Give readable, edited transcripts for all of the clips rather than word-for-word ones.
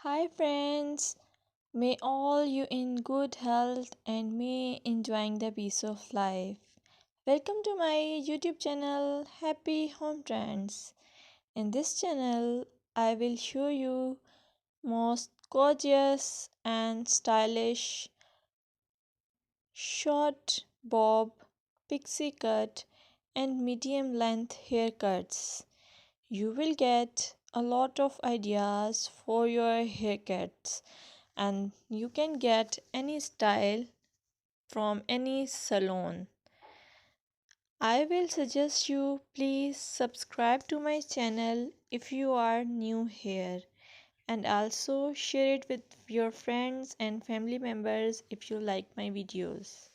Hi friends, may all you in good health and may enjoying the peace of life. Welcome to my YouTube channel Happy Home Trends. In this channel, I will show you most gorgeous and stylish short bob, pixie cut and medium length haircuts. You will get a lot of ideas for your haircuts and you can get any style from any salon. I will suggest you please subscribe to my channel if you are new here and also share it with your friends and family members if you like my videos.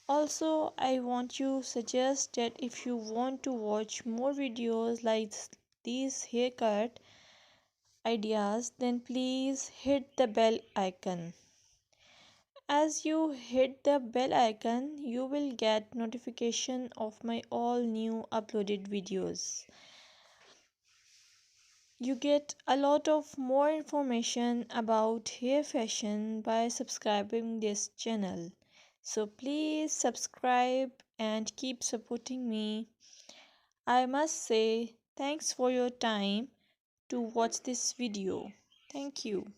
Also, I want to suggest that if you want to watch more videos like these haircut ideas, then please hit the bell icon. As you hit the bell icon, you will get notification of my all new uploaded videos. You get a lot of more information about hair fashion by subscribing this channel. So please subscribe and keep supporting me. I must say thanks for your time to watch this video. Thank you.